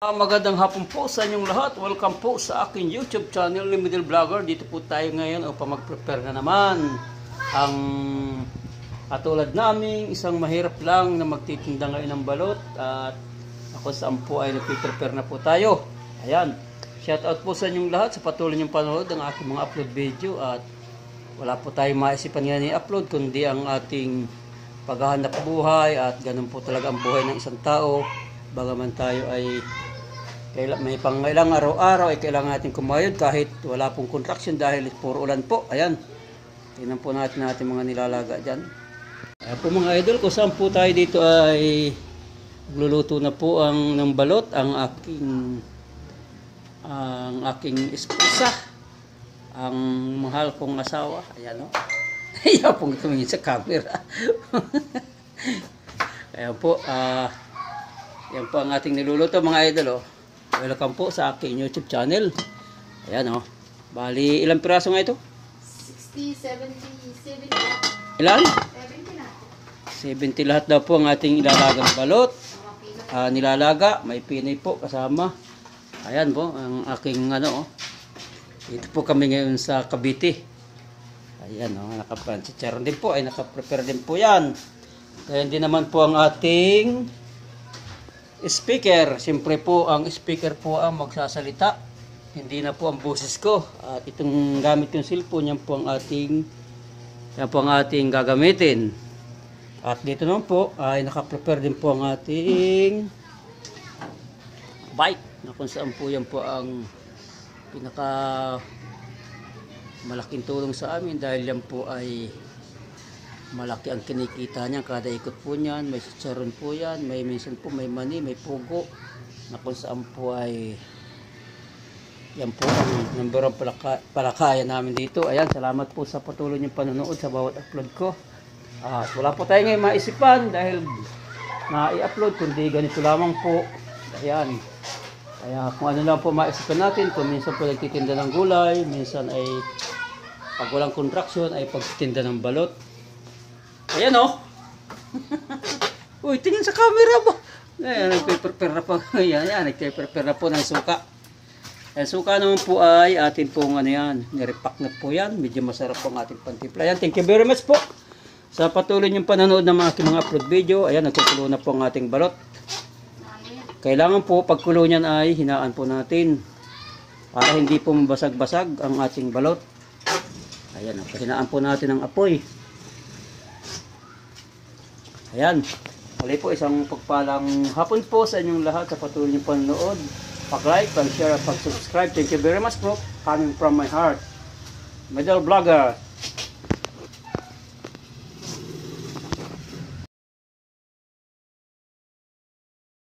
Magandang hapon po sa inyong lahat. Welcome po sa aking YouTube channel ni Middle Vlogger. Dito po tayo ngayon upang mag-prepare na naman ang katulad naming isang mahirap lang na magtitinda ngayon ng balot. At ako saan po ay nagpiprepare na po tayo. Ayan. Shout out po sa inyong lahat sa patuloy niyong panonood ng aking mga upload video. At wala po tayong maisipan nga ni-upload kundi ang ating paghahanap buhay. At ganun po talaga ang buhay ng isang tao. Bagaman tayo ay may pangailang araw-araw ay kailangan natin kumayod kahit wala pong construction dahil puro ulan po. Ayan. Tingnan po natin mga nilalagay dyan. Ayan po mga idol, kung saan po tayo dito ay luluto na po ng balot ang aking esposa. Ang mahal kong asawa. Ayan o. Ayaw pong tumingin sa camera. Ayan po. Yan po ang ating niluluto mga idol o. Welcome po sa aking YouTube channel. Ayan o. Bali, ilang piraso nga ito? 60, 70, 70. Ilan? 70 na. 70 lahat daw po ang ating ilalagang balot. Nilalaga. May pinay po kasama. Ayan po ang aking ano o. Dito po kami ngayon sa Cavite. Ayan o. Nakapanchicharon din po. Ay nakaprepare din po yan. Kaya hindi naman po ang ating speaker. Siyempre po ang speaker po ang magsasalita. Hindi na po ang boses ko. At itong gamit yung cellphone, yan po ang ating gagamitin. At dito naman po ay nakaprepare din po ang ating bike. Na kung saan po yan po ang pinaka malaking tulong sa amin dahil yan po ay malaki ang kinikita niya kada ikot po niyan. May chicharon po yan, may minsan po may mani, may pugo na kung saan po ay yan po ang number one palakayan namin dito. Ayan, salamat po sa patuloy niyong panonood sa bawat upload ko. At wala po tayo ngayon maisipan dahil na-i-upload kundi ganito lamang po. Ayan, kaya kung ano lang po maisipan natin, kung minsan po nagtitinda ng gulay, minsan ay pag walang contraction ay pagtitinda ng balot. Ayan o. Uy, tingin sa camera ba? Ayan, nagpe-prepare na po. Ayan, nagpe-prepare na po ng suka. Ayan, suka naman po ay atin pong ano yan. Nirepack na po yan. Medyo masarap po ang ating pantimpla. Ayan, thank you very much po sa patuloy niyong panonood ng mga upload video. Ayan, nagkukulo na po ang ating balot. Kailangan po pagkulo niyan ay hinaan po natin para hindi po mabasag-basag ang ating balot. Ayan, hinaan po natin ang apoy. Ayan. Muli po isang pagpalang hapon po sa inyong lahat sa patuloy niyong panonood. Pag-like, pag-share, pag-subscribe. Thank you very much po. Coming from my heart. Middle Vlogger.